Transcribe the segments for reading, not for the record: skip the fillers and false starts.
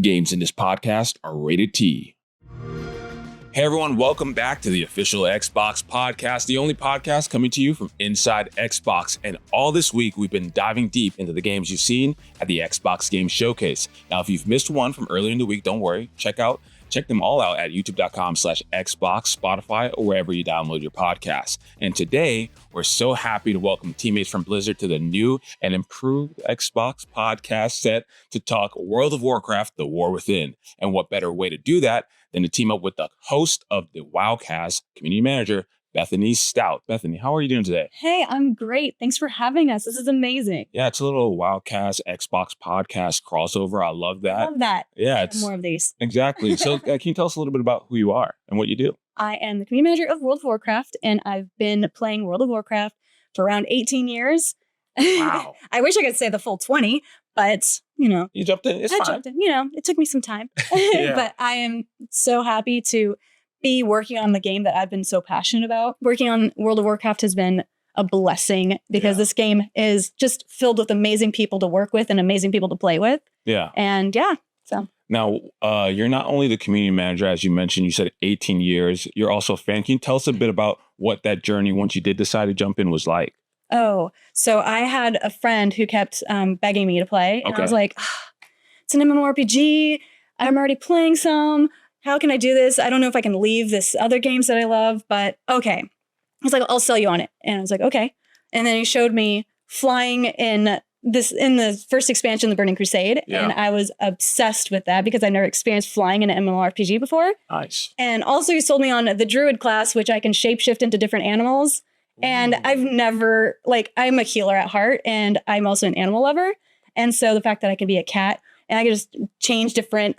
Games in this podcast are rated T. Hey everyone, welcome back to the official Xbox podcast, the only podcast coming to you from inside Xbox. And all this week, we've been diving deep into the games you've seen at the Xbox Game Showcase. Now, if you've missed one from earlier in the week, don't worry. Check them all out at youtube.com/Xbox, Spotify, or wherever you download your podcasts. And today, we're so happy to welcome teammates from Blizzard to the new and improved Xbox podcast set to talk World of Warcraft, The War Within. And what better way to do that than to team up with the host of the WoWCast, community manager, Bethany Stout. Bethany, how are you doing today? Hey, I'm great. Thanks for having us. This is amazing. Yeah, it's a little WoWCast Xbox podcast crossover. I love that. I love that. Yeah, it's more of these. Exactly. So can you tell us a little bit about who you are and what you do? I am the community manager of World of Warcraft, and I've been playing World of Warcraft for around 18 years. Wow. I wish I could say the full 20, but, you jumped in. It's fine. Jumped in. It took me some time. But I am so happy to be working on the game that I've been so passionate about. Working on World of Warcraft has been a blessing because this game is just filled with amazing people to work with and amazing people to play with. Yeah. And so. Now, you're not only the community manager, as you mentioned, you said 18 years. You're also a fan. Can you tell us a bit about what that journey, once you did decide to jump in, was like? Oh, so I had a friend who kept begging me to play. And I was like, it's an MMORPG. I'm already playing some. How can I do this? I don't know if I can leave this other games that I love, but okay. He's like, I'll sell you on it. And I was like, okay. And then he showed me flying in the first expansion, the Burning Crusade. Yeah. And I was obsessed with that because I've never experienced flying in an MMORPG before. Nice. And also he sold me on the Druid class, which I can shapeshift into different animals. And I've never, I'm a healer at heart, and I'm also an animal lover. And so the fact that I can be a cat and I can just change different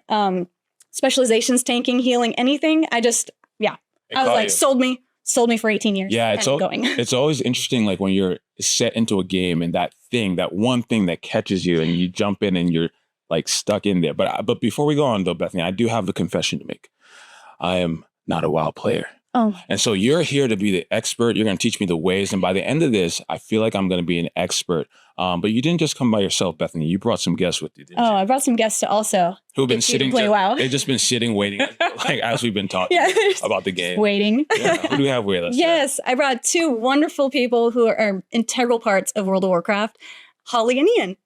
specializations, tanking, healing, anything. I was like, sold me for 18 years. Yeah, it's always interesting, like when you're set into a game and that one thing that catches you and you jump in and you're like stuck in there. But before we go on though, Bethany, I do have a confession to make. I am not a WoW player. Oh. And so you're here to be the expert. You're going to teach me the ways. And by the end of this, I feel like I'm going to be an expert. But you didn't just come by yourself, Bethany. You brought some guests with you, didn't you? I brought some guests also. Who've been sitting play WoW. They've just been sitting, waiting, as we've been talking about the game. Waiting. Yeah. Who do we have with us? Yes, I brought two wonderful people who are integral parts of World of Warcraft, Holly and Ian.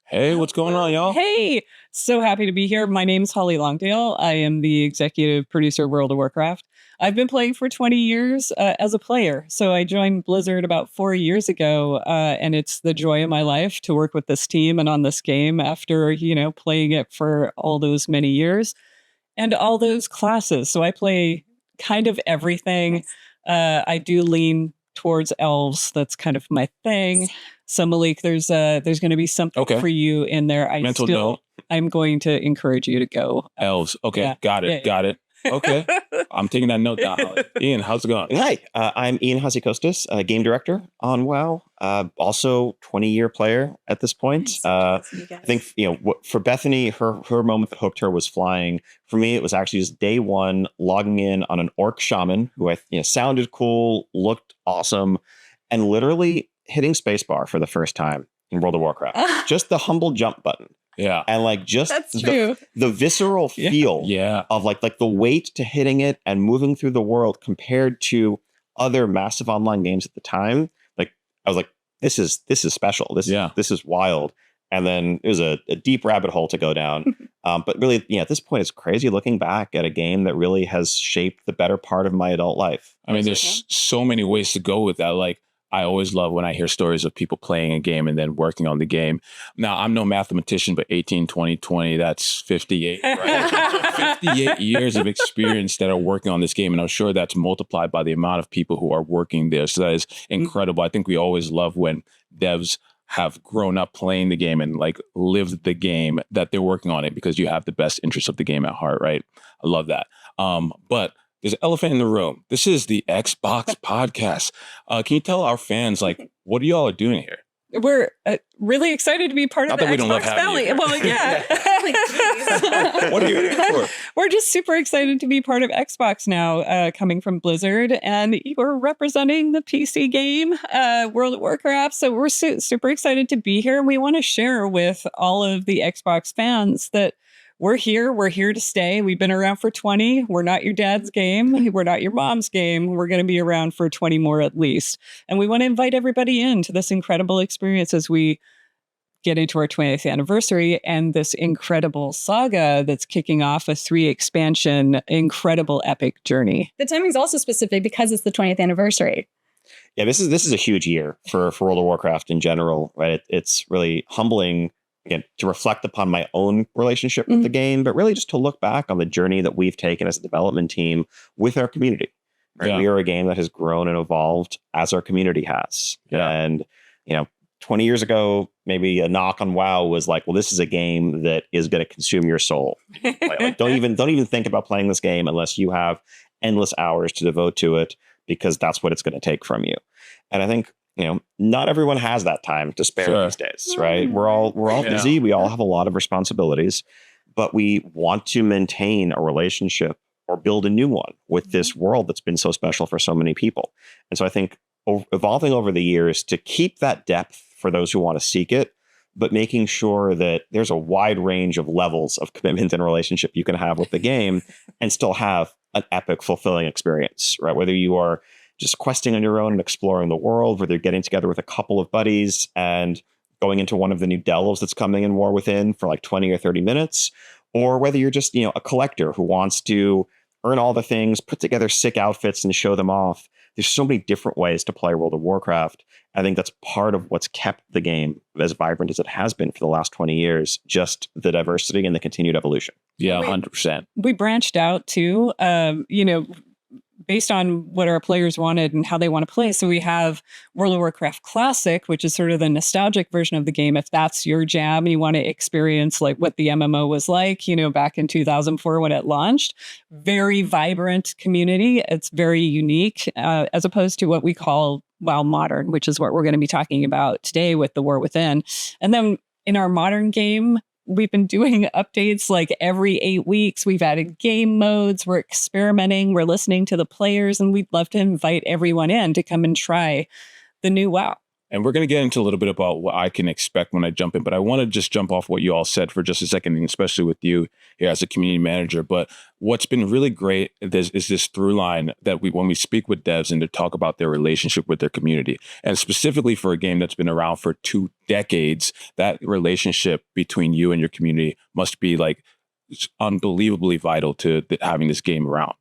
Hey, what's going on, y'all? Hey, so happy to be here. My name's Holly Longdale. I am the executive producer of World of Warcraft. I've been playing for 20 years as a player. So I joined Blizzard about 4 years ago, and it's the joy of my life to work with this team and on this game after, playing it for all those many years and all those classes. So I play kind of everything. I do lean towards elves. That's kind of my thing. So Malik, there's going to be something for you in there. I'm going to encourage you to go. Elves. Okay. Yeah. Got it. Okay. I'm taking that note down. Ian, how's it going? Hi, I'm Ian Hazzikostas, game director on WoW. Also 20-year player at this point. I think, for Bethany, her moment that hooked her was flying. For me, it was actually just day one, logging in on an orc shaman who sounded cool, looked awesome, and literally hitting spacebar for the first time in World of Warcraft. Just the humble jump button. Yeah. And the visceral feel of like the weight to hitting it and moving through the world compared to other massive online games at the time. Like I was like, this is special. This is wild. And then it was a deep rabbit hole to go down. But really, at this point, it's crazy looking back at a game that really has shaped the better part of my adult life. I mean, there's so many ways to go with that. Like, I always love when I hear stories of people playing a game and then working on the game. Now, I'm no mathematician, but 18, 20, 20, that's 58, right? 58 years of experience that are working on this game. And I'm sure that's multiplied by the amount of people who are working there. So that is incredible. I think we always love when devs have grown up playing the game and like lived the game that they're working on it because you have the best interest of the game at heart, right? I love that. But there's an elephant in the room. This is the Xbox podcast. Can you tell our fans, what are y'all doing here? We're really excited to be part of the Xbox family. Well, yeah. What are you here for? We're just super excited to be part of Xbox now, coming from Blizzard, and we're representing the PC game, World of Warcraft. So we're super excited to be here, and we want to share with all of the Xbox fans that we're here. We're here to stay. We've been around for 20. We're not your dad's game. We're not your mom's game. We're going to be around for 20 more at least. And we want to invite everybody into this incredible experience as we get into our 20th anniversary and this incredible saga that's kicking off a 3 expansion, incredible epic journey. The timing's also specific because it's the 20th anniversary. Yeah, this is a huge year for World of Warcraft in general, right? It's really humbling, again, to reflect upon my own relationship with the game, but really just to look back on the journey that we've taken as a development team with our community. Right? Yeah. We are a game that has grown and evolved as our community has. Yeah. And, 20 years ago, maybe a knock on WoW was like, well, this is a game that is going to consume your soul. like, don't even think about playing this game unless you have endless hours to devote to it, because that's what it's going to take from you. And I think, not everyone has that time to spare these days, right? We're all busy. We all have a lot of responsibilities, but we want to maintain a relationship or build a new one with this world that's been so special for so many people. And so I think evolving over the years to keep that depth for those who want to seek it, but making sure that there's a wide range of levels of commitment and relationship you can have with the game and still have an epic, fulfilling experience, right? Whether you are just questing on your own and exploring the world, whether you're getting together with a couple of buddies and going into one of the new delves that's coming in War Within for like 20 or 30 minutes, or whether you're just, a collector who wants to earn all the things, put together sick outfits and show them off. There's so many different ways to play World of Warcraft. I think that's part of what's kept the game as vibrant as it has been for the last 20 years, just the diversity and the continued evolution. Yeah, 100%. We branched out too, based on what our players wanted and how they want to play. So we have World of Warcraft Classic, which is sort of the nostalgic version of the game. If that's your jam, you want to experience like what the MMO was like, back in 2004 when it launched. Very vibrant community. It's very unique, as opposed to what we call WoW Modern, which is what we're going to be talking about today with the War Within. And then in our modern game, we've been doing updates like every 8 weeks. We've added game modes. We're experimenting. We're listening to the players, and we'd love to invite everyone in to come and try the new WoW. And we're going to get into a little bit about what I can expect when I jump in, but I want to just jump off what you all said for just a second, especially with you here as a community manager. But what's been really great is this through line that when we speak with devs and to talk about their relationship with their community, and specifically for a game that's been around for 2 decades, that relationship between you and your community must be like unbelievably vital to having this game around.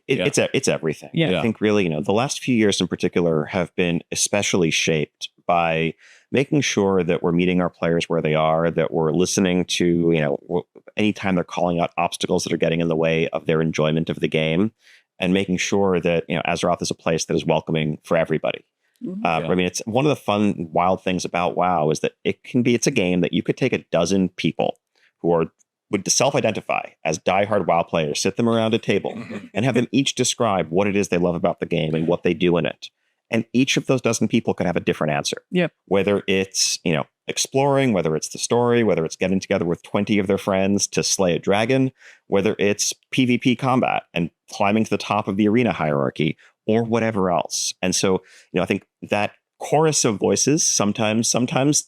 It's everything. Yeah. I think really, the last few years in particular have been especially shaped by making sure that we're meeting our players where they are, that we're listening to, anytime they're calling out obstacles that are getting in the way of their enjoyment of the game, and making sure that, Azeroth is a place that is welcoming for everybody. Mm-hmm. I mean, it's one of the fun, wild things about WoW is that it's a game that you could take a dozen people who would self-identify as diehard WoW players, sit them around a table and have them each describe what it is they love about the game and what they do in it. And each of those dozen people could have a different answer. Yep. Whether it's, exploring, whether it's the story, whether it's getting together with 20 of their friends to slay a dragon, whether it's PvP combat and climbing to the top of the arena hierarchy, or whatever else. And so, I think that chorus of voices, sometimes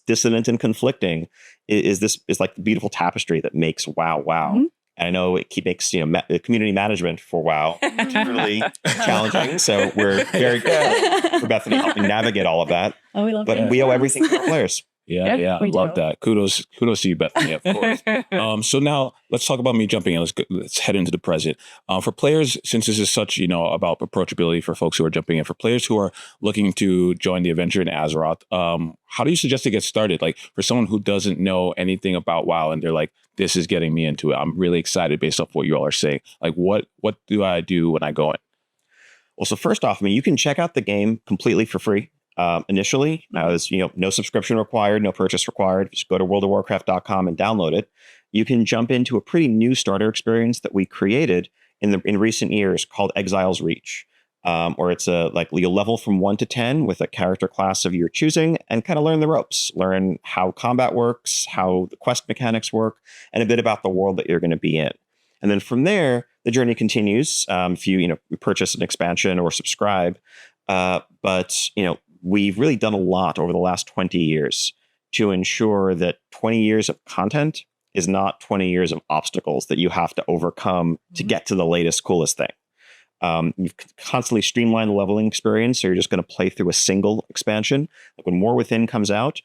dissonant and conflicting, is like the beautiful tapestry that makes WoW. Mm-hmm. And I know it makes community management for WoW really challenging. So we're very good for Bethany helping navigate all of that. Oh, we love it. But we owe everything to our players. Yeah, I love that. Kudos to you, Bethany, of course. So now let's talk about me jumping in. Let's head into the present. For players, since this is such, about approachability for folks who are jumping in, for players who are looking to join the adventure in Azeroth, how do you suggest to get started? Like for someone who doesn't know anything about WoW and they're like, this is getting me into it. I'm really excited based off what you all are saying. Like what do I do when I go in? Well, so first off, you can check out the game completely for free. Initially, as no subscription required, no purchase required. Just go to worldofwarcraft.com and download it. You can jump into a pretty new starter experience that we created in recent years called Exile's Reach, or it's you'll level from 1 to 10 with a character class of your choosing and kind of learn the ropes, learn how combat works, how the quest mechanics work, and a bit about the world that you're going to be in. And then from there, the journey continues. If you purchase an expansion or subscribe, but we've really done a lot over the last 20 years to ensure that 20 years of content is not 20 years of obstacles that you have to overcome to get to the latest, coolest thing. You've constantly streamlined the leveling experience, so you're just going to play through a single expansion. Like when War Within comes out,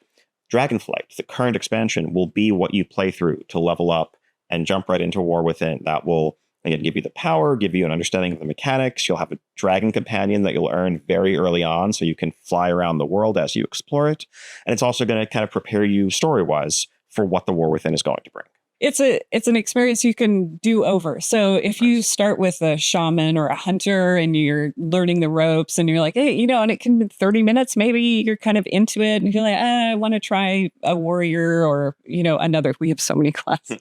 Dragonflight, the current expansion, will be what you play through to level up and jump right into War Within. That will, again, give you the power, give you an understanding of the mechanics. You'll have a dragon companion that you'll earn very early on, so you can fly around the world as you explore it. And it's also going to kind of prepare you story-wise for what the War Within is going to bring. It's an experience you can do over. So if you start with a shaman or a hunter and you're learning the ropes and you're like, hey, and it can be 30 minutes, maybe you're kind of into it and you're like, I want to try a warrior or, another, we have so many classes,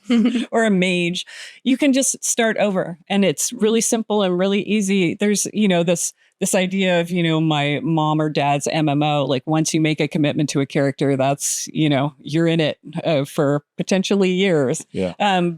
or a mage. You can just start over and it's really simple and really easy. There's, this idea of, my mom or dad's MMO, like once you make a commitment to a character, that's, you're in it for potentially years. Yeah.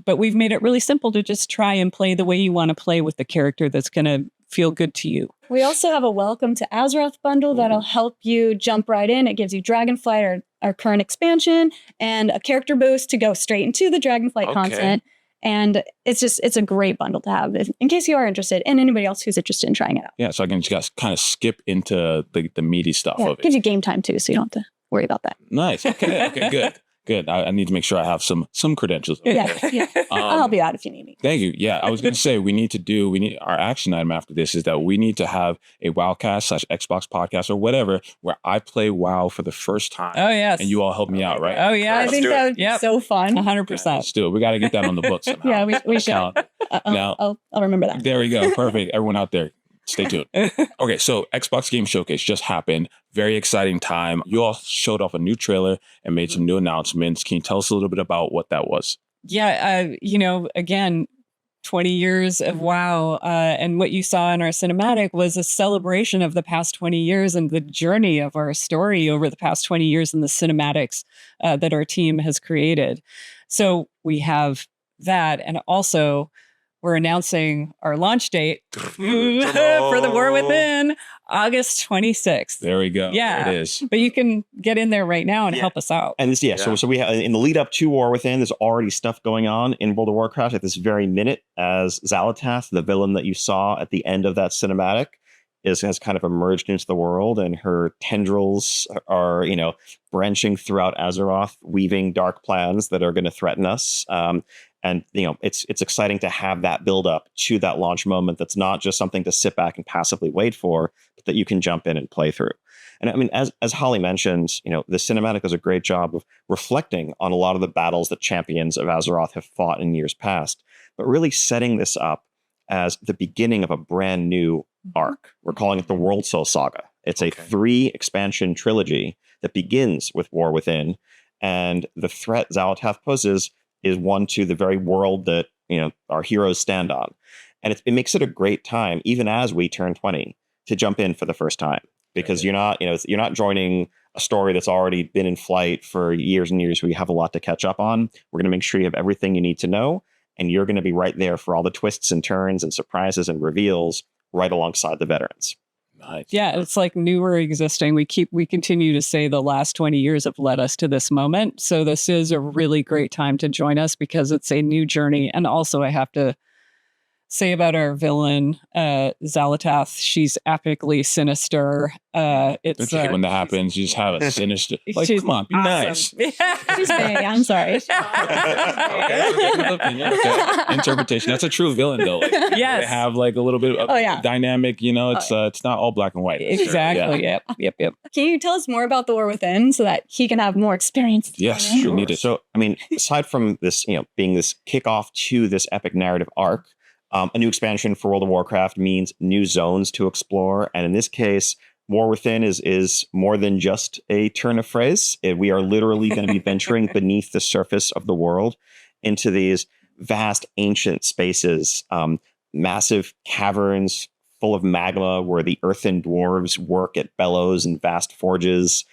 But we've made it really simple to just try and play the way you want to play with the character that's going to feel good to you. We also have a Welcome to Azeroth bundle that'll help you jump right in. It gives you Dragonflight, our current expansion, and a character boost to go straight into the Dragonflight content. And it's a great bundle to have in case you are interested, and anybody else who's interested in trying it out. Yeah, so I can just kind of skip into the meaty stuff of it. It gives you game time too, so you don't have to worry about that. Nice. Okay, good. Good. I need to make sure I have some credentials. Yeah. I'll help you out if you need me. Thank you. Yeah, I was going to say we need our action item after this is that we need to have a WoWcast / Xbox podcast or whatever where I play WoW for the first time. Oh yes. And you all help me out, right? Oh yeah. I think that would be so fun. 100%. Let's do it. We got to get that on the books somehow. Yeah, we should. Now, I'll remember that. There we go. Perfect. Everyone out there, stay tuned. Okay, so Xbox Game Showcase just happened. Very exciting time. You all showed off a new trailer and made some new announcements. Can you tell us a little bit about what that was? Yeah, again, 20 years of WoW. And what you saw in our cinematic was a celebration of the past 20 years and the journey of our story over the past 20 years and the cinematics that our team has created. So we have that. And also, we're announcing our launch date for the War Within, August 26th. There we go. Yeah, there it is. But you can get in there right now and help us out. And this, so we have in the lead up to War Within, there's already stuff going on in World of Warcraft at this very minute as Xal'atath, the villain that you saw at the end of that cinematic, has kind of emerged into the world, and her tendrils are, branching throughout Azeroth, weaving dark plans that are going to threaten us. And it's exciting to have that build up to that launch moment. That's not just something to sit back and passively wait for, but that you can jump in and play through. And I mean, as Holly mentioned, the cinematic does a great job of reflecting on a lot of the battles that champions of Azeroth have fought in years past, but really setting this up as the beginning of a brand new arc. We're calling it the World Soul Saga. It's a 3 expansion trilogy that begins with War Within, and the threat Xal'atath poses is one to the very world that our heroes stand on, and it makes it a great time, even as we turn 20, to jump in for the first time, because you're not joining a story that's already been in flight for years and years. We have a lot to catch up on. We're going to make sure you have everything you need to know, and you're going to be right there for all the twists and turns and surprises and reveals right alongside the veterans. Nice. Yeah, it's like newer existing. We continue to say the last 20 years have led us to this moment. So this is a really great time to join us because it's a new journey. And also I have to say about our villain, Xal'atath, she's epically sinister. It's when that happens, you just have a sinister. Like, come on, be nice. She's big. I'm sorry. Okay. Interpretation. That's a true villain, though. Like, yes, they have like a little bit of dynamic. It's not all black and white. Exactly. Sure. Yep. Can you tell us more about the War Within so that he can have more experience? Yes, sure. Need it. So, I mean, aside from this, being this kickoff to this epic narrative arc. A new expansion for World of Warcraft means new zones to explore. And in this case, War Within is more than just a turn of phrase. We are literally going to be venturing beneath the surface of the world into these vast ancient spaces, massive caverns full of magma where the earthen dwarves work at bellows and vast forges.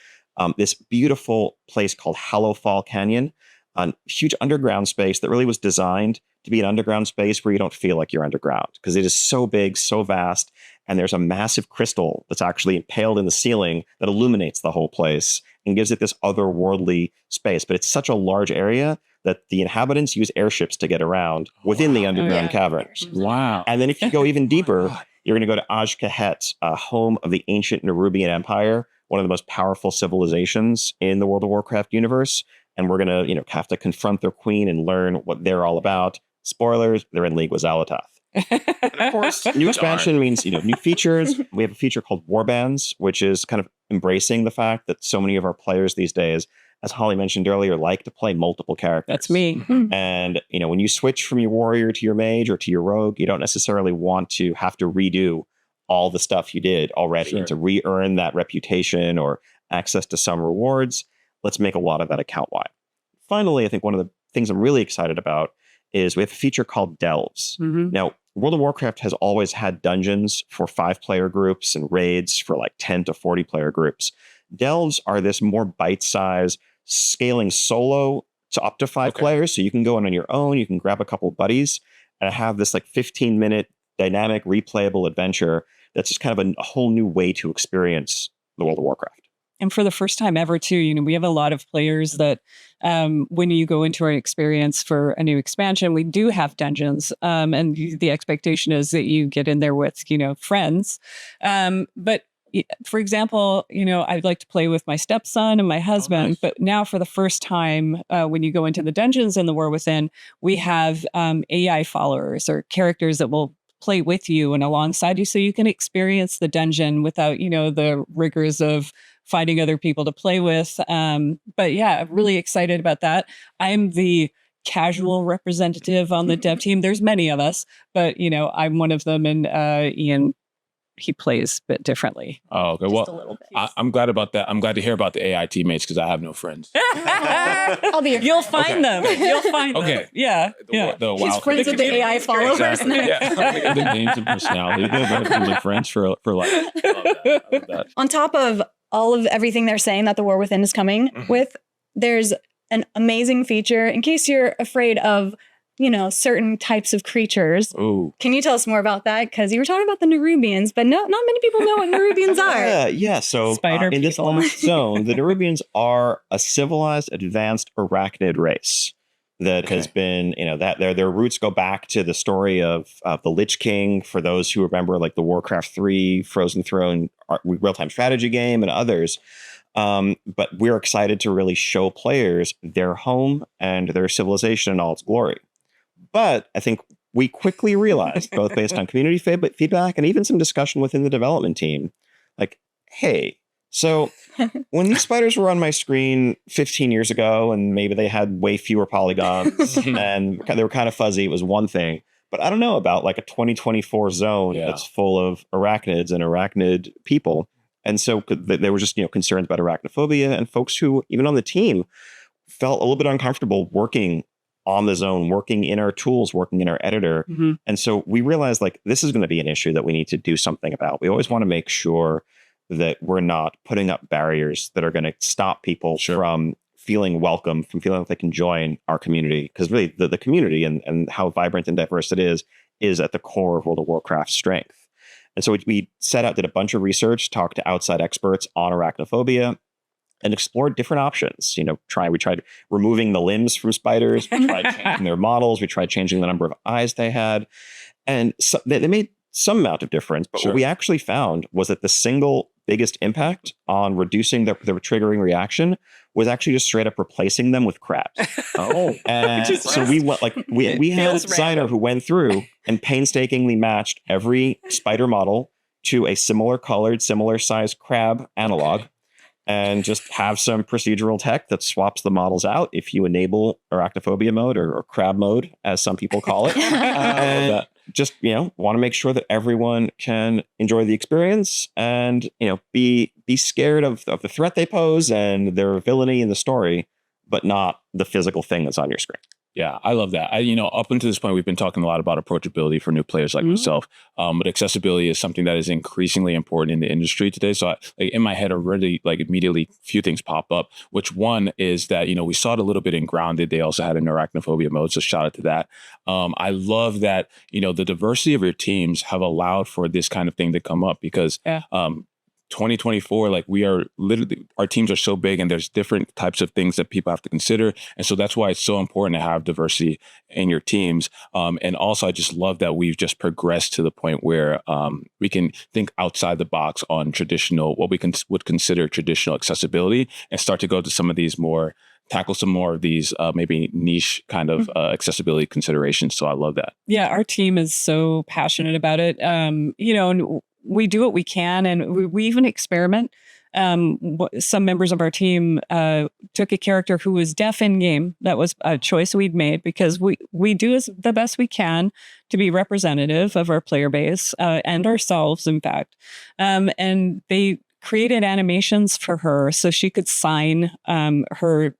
This beautiful place called Hallowfall Canyon, a huge underground space that really was designed to be an underground space where you don't feel like you're underground because it is so big, so vast, and there's a massive crystal that's actually impaled in the ceiling that illuminates the whole place and gives it this otherworldly space. But it's such a large area that the inhabitants use airships to get around within the underground cavern. Wow. And then if you go even deeper, you're going to go to Hazzikostas, home of the ancient Nerubian Empire, one of the most powerful civilizations in the World of Warcraft universe. And we're going to, have to confront their queen and learn what they're all about. Spoilers, they're in league with Xalatoth. And of course, new expansion means, new features. We have a feature called Warbands, which is kind of embracing the fact that so many of our players these days, as Holly mentioned earlier, like to play multiple characters. That's me. And, when you switch from your warrior to your mage or to your rogue, you don't necessarily want to have to redo all the stuff you did already to re-earn that reputation or access to some rewards. Let's make a lot of that account-wide. Finally, I think one of the things I'm really excited about is we have a feature called Delves. Now, World of Warcraft has always had dungeons for 5-player groups and raids for like 10 to 40-player groups. Delves are this more bite-sized, scaling solo to up to 5 players. So you can go in on your own, you can grab a couple of buddies and have this like 15-minute dynamic replayable adventure that's just kind of a whole new way to experience the World of Warcraft. And for the first time ever, too, we have a lot of players that when you go into our experience for a new expansion, we do have dungeons. And the expectation is that you get in there with, friends. But for example, I'd like to play with my stepson and my husband. Nice. But now for the first time, when you go into the dungeons in the War Within, we have AI followers or characters that will play with you and alongside you so you can experience the dungeon without, the rigors of finding other people to play with. But yeah, really excited about that. I'm the casual representative on the dev team. There's many of us, but I'm one of them. And Ian, he plays a bit differently. Oh, okay. Well, I'm glad about that. I'm glad to hear about the AI teammates because I have no friends. I'll be your You'll find them. You'll find them. Yeah. He's friends with the AI followers. Exactly. Yeah. The names and personality. They're friends for life. I love that. On top of all of everything they're saying that the War Within is coming with, there's an amazing feature in case you're afraid of certain types of creatures. Ooh. Can you tell us more about that? Because you were talking about the Nerubians, but not many people know what Nerubians are. Yeah. So in this zone, the Nerubians are a civilized, advanced arachnid race that has been, that their roots go back to the story of the Lich King. For those who remember, like the Warcraft 3, Frozen Throne, real-time strategy game, and others. But we're excited to really show players their home and their civilization in all its glory. But I think we quickly realized, both based on community feedback and even some discussion within the development team, like, hey, so when these spiders were on my screen 15 years ago, and maybe they had way fewer polygons and they were kind of fuzzy, it was one thing. But I don't know about like a 2024 zone that's full of arachnids and arachnid people. And so there were just, concerns about arachnophobia, and folks who, even on the team, felt a little bit uncomfortable working on the zone, working in our tools, working in our editor. And so we realized like this is going to be an issue that we need to do something about. We always want to make sure that we're not putting up barriers that are going to stop people from feeling welcome, from feeling like they can join our community. Because really the community and how vibrant and diverse it is at the core of World of Warcraft's strength. And so we set out, did a bunch of research, talked to outside experts on arachnophobia, and explored different options. We tried removing the limbs from spiders, we tried changing their models, we tried changing the number of eyes they had. And so they made some amount of difference. But what we actually found was that the single biggest impact on reducing the triggering reaction was actually just straight up replacing them with crabs. And so we went we had a designer who went through and painstakingly matched every spider model to a similar colored, similar sized crab analog, and just have some procedural tech that swaps the models out if you enable arachnophobia mode or crab mode, as some people call it. And just, want to make sure that everyone can enjoy the experience and, be scared of the threat they pose and their villainy in the story, but not the physical thing that's on your screen. Yeah, I love that. Up until this point, we've been talking a lot about approachability for new players like myself. But accessibility is something that is increasingly important in the industry today. So in my head already, immediately a few things pop up, which one is that, we saw it a little bit in Grounded. They also had an arachnophobia mode. So shout out to that. I love that, the diversity of your teams have allowed for this kind of thing to come up because 2024, like we are literally, our teams are so big and there's different types of things that people have to consider. And so that's why it's so important to have diversity in your teams. And also, I just love that we've just progressed to the point where we can think outside the box on traditional, what we would consider traditional accessibility, and start to go to some of these more, tackle some more of these maybe niche kind of accessibility considerations. So I love that. Yeah, our team is so passionate about it. And we do what we can, and we even experiment. Some members of our team took a character who was deaf in game. That was a choice we'd made because we do the best we can to be representative of our player base and ourselves, in fact. And they created animations for her so she could sign her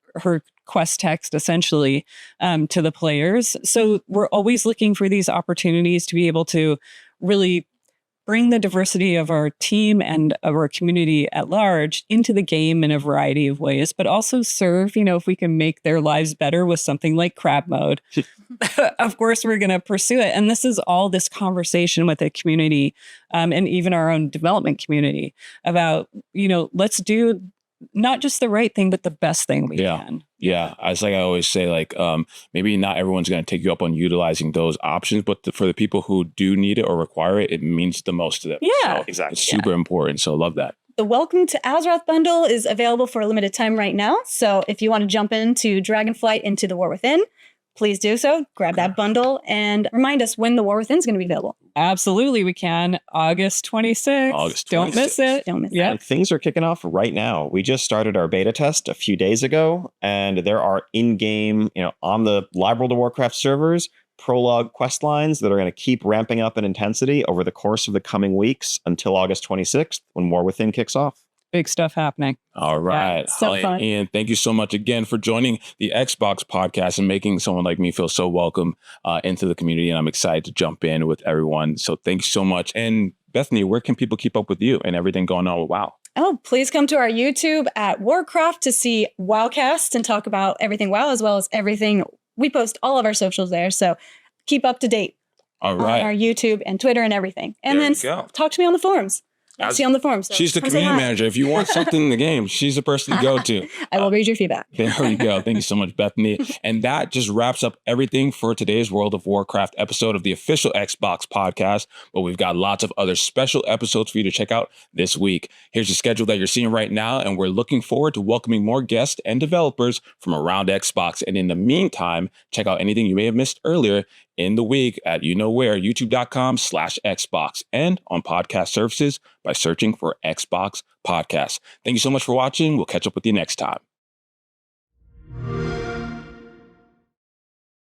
quest text essentially to the players. So we're always looking for these opportunities to be able to really bring the diversity of our team and of our community at large into the game in a variety of ways, but also serve, if we can make their lives better with something like crab mode, of course, we're going to pursue it. And this is all this conversation with the community and even our own development community about, let's do not just the right thing, but the best thing we can. Yeah. I always say, maybe not everyone's going to take you up on utilizing those options, but for the people who do need it or require it, it means the most to them. Yeah, so exactly. It's super important. So I love that. The Welcome to Azeroth bundle is available for a limited time right now. So if you want to jump into Dragonflight into the War Within, please do so. Grab that bundle and remind us when the War Within is going to be available. Absolutely, we can. August 26th. Don't miss it. Don't miss it. And things are kicking off right now. We just started our beta test a few days ago, and there are in-game, on the live World of Warcraft servers, prologue quest lines that are going to keep ramping up in intensity over the course of the coming weeks until August 26th, when War Within kicks off. Big stuff happening. All right. Yeah, so fun. Ian, thank you so much again for joining the Xbox podcast and making someone like me feel so welcome into the community. And I'm excited to jump in with everyone. So thanks so much. And Bethany, where can people keep up with you and everything going on with WoW? Oh, please come to our YouTube at Warcraft to see WoWCast and talk about everything WoW, as well as everything. We post all of our socials there. So keep up to date all right. on our YouTube and Twitter and everything. And then talk to me on the forums. See on the forums. So she's the community manager. If you want something in the game, she's the person to go to. I will read your feedback. There we go. Thank you so much, Bethany. And that just wraps up everything for today's World of Warcraft episode of the official Xbox podcast. But we've got lots of other special episodes for you to check out this week. Here's the schedule that you're seeing right now. And we're looking forward to welcoming more guests and developers from around Xbox. And in the meantime, check out anything you may have missed earlier in the week at youtube.com/Xbox and on podcast services by searching for Xbox Podcast. Thank you so much for watching. We'll catch up with you next time.